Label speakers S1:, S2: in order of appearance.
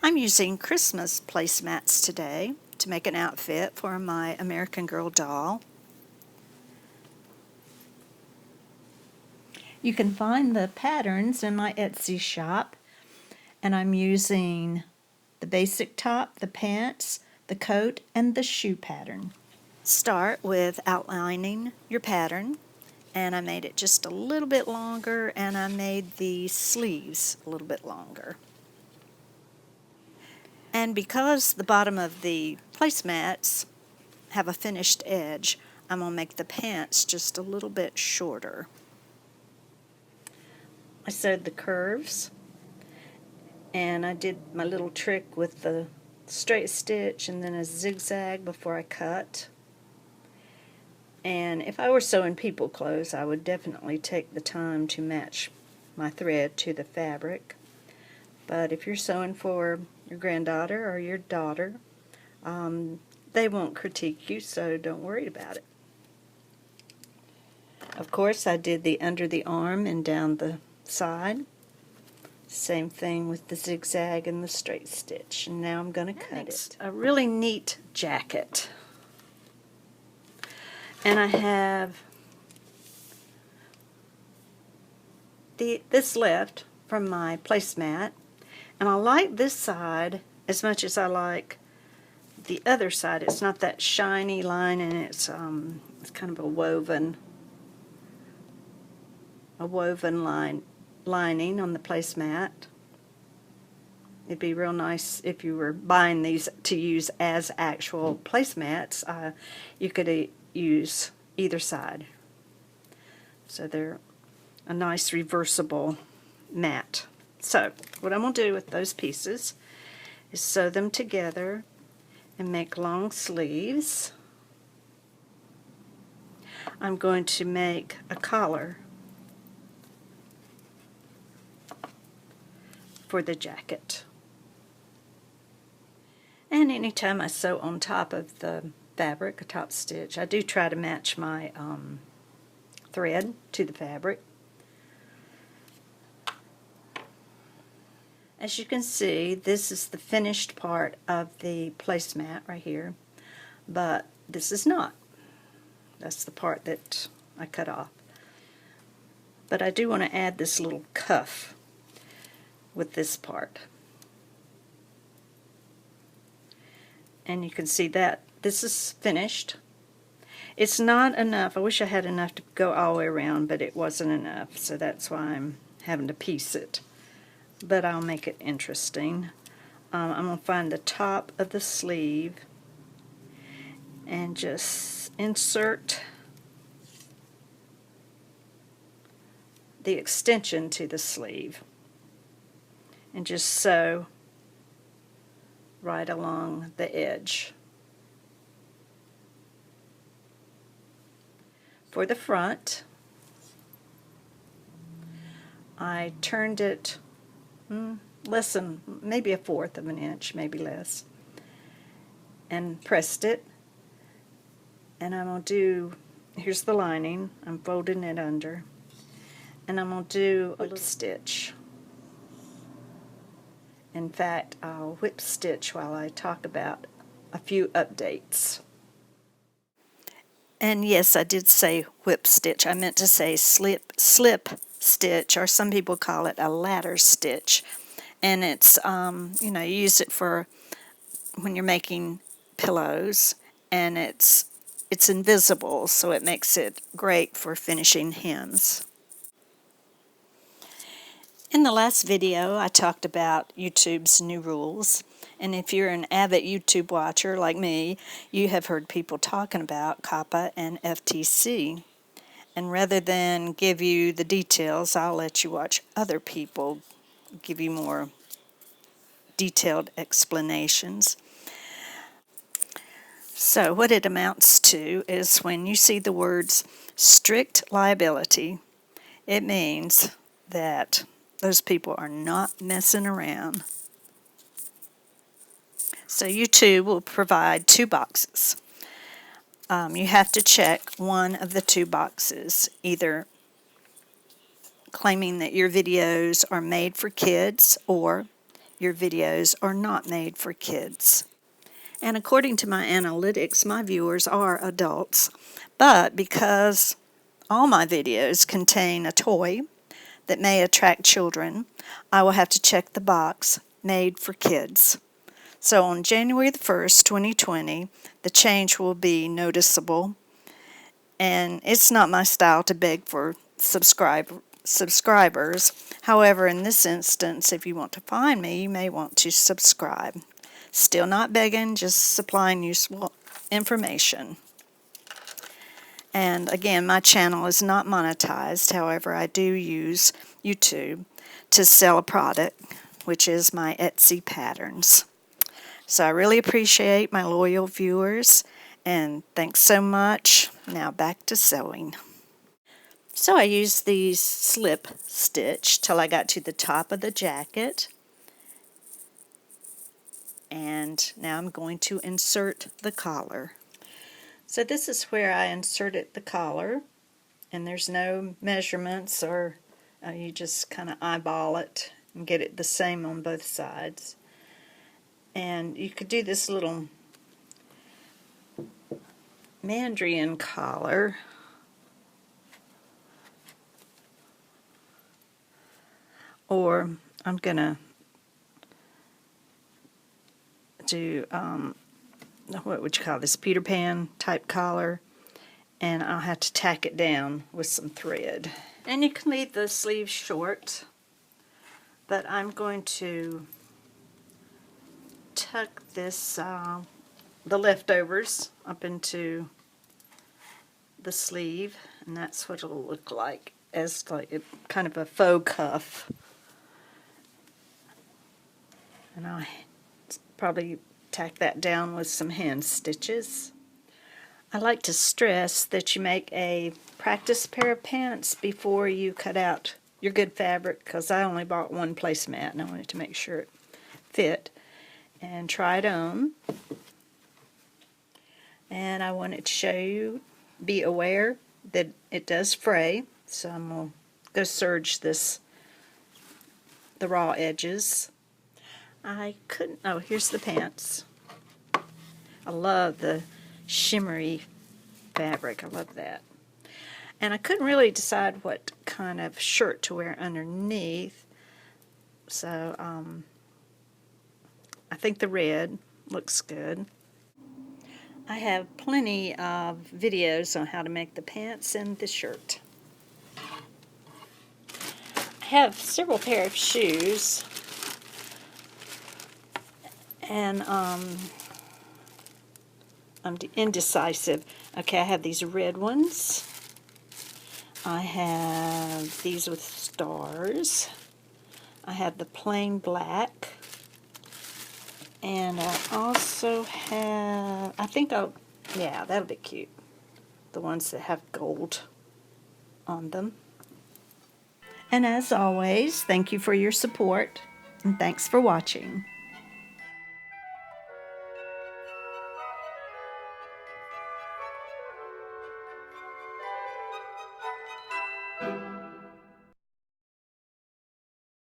S1: I'm using Christmas placemats today to make an outfit for my American Girl doll. You can find the patterns in my Etsy shop, and I'm using the basic top, the pants, the coat, and the shoe pattern. Start with outlining your pattern, and I made it just a little bit longer, and I made the sleeves a little bit longer. And because the bottom of the placemats have a finished edge, I'm going to make the pants just a little bit shorter. I sewed the curves, and I did my little trick with the straight stitch and then a zigzag before I cut. And if I were sewing people clothes, I would definitely take the time to match my thread to the fabric. But if you're sewing for your granddaughter or your daughter, they won't critique you, so don't worry about it. Of course, I did the under the arm and down the side. Same thing with the zigzag and the straight stitch. And now I'm going to cut it. A really neat jacket. And I have this left from my placemat. And I like this side as much as I like the other side. It's not that shiny line, and it's kind of a woven lining on the placemat. It'd be real nice if you were buying these to use as actual placemats. You could use either side. So they're a nice reversible mat. So what I'm going to do with those pieces is sew them together and make long sleeves. I'm going to make a collar for the jacket. And anytime I sew on top of the fabric, a top stitch, I do try to match my thread to the fabric. As you can see, this is the finished part of the placemat right here, but this is not. That's the part that I cut off. But I do want to add this little cuff with this part. And you can see that this is finished. It's not enough. I wish I had enough to go all the way around, but it wasn't enough, so that's why I'm having to piece it. But I'll make it interesting. I'm going to find the top of the sleeve and just insert the extension to the sleeve and just sew right along the edge. For the front, I turned it less than maybe 1/4 of an inch, maybe less, and pressed it. And I'm going to do, here's the lining, I'm folding it under, and I'm going to do a whip stitch. In fact, I'll whip stitch while I talk about a few updates. And yes, I did say whip stitch. I meant to say slip stitch, or some people call it a ladder stitch. And it's, you use it for when you're making pillows, and it's invisible, so it makes it great for finishing hems. In the last video, I talked about YouTube's new rules, and if you're an avid YouTube watcher like me, you have heard people talking about COPPA and FTC. And rather than give you the details, I'll let you watch other people give you more detailed explanations. So what it amounts to is when you see the words strict liability, it means that those people are not messing around. So YouTube will provide 2 boxes. You have to check one of the 2 boxes, either claiming that your videos are made for kids, or your videos are not made for kids. And according to my analytics, my viewers are adults. But because all my videos contain a toy that may attract children, I will have to check the box, made for kids. So on January the 1st, 2020, the change will be noticeable. And it's not my style to beg for subscribers. However, in this instance, if you want to find me, you may want to subscribe. Still not begging, just supplying useful information. And again, my channel is not monetized. However, I do use YouTube to sell a product, which is my Etsy patterns. So I really appreciate my loyal viewers, and thanks so much. Now back to sewing. So I used the slip stitch till I got to the top of the jacket. And now I'm going to insert the collar. So this is where I inserted the collar, and there's no measurements, or you just kind of eyeball it and get it the same on both sides. And you could do this little mandrian collar, or I'm gonna do what would you call this, Peter Pan type collar, and I'll have to tack it down with some thread. And you can leave the sleeves short, but I'm going to tuck this the leftovers up into the sleeve, and that's what it'll look like, as like a kind of a faux cuff. And I'll probably tack that down with some hand stitches. I like to stress that you make a practice pair of pants before you cut out your good fabric, because I only bought one placemat and I wanted to make sure it fit, and try it on. And I wanted to show you, be aware that it does fray, so I'm going to go serge the raw edges. I couldn't, oh, here's the pants. I love the shimmery fabric, I love that. And I couldn't really decide what kind of shirt to wear underneath, so I think the red looks good. I have plenty of videos on how to make the pants and the shirt. I have several pair of shoes, and I'm indecisive. Okay, I have these red ones. I have these with stars. I have the plain black. And I also have, yeah, that'll be cute. The ones that have gold on them. And as always, thank you for your support, and thanks for watching.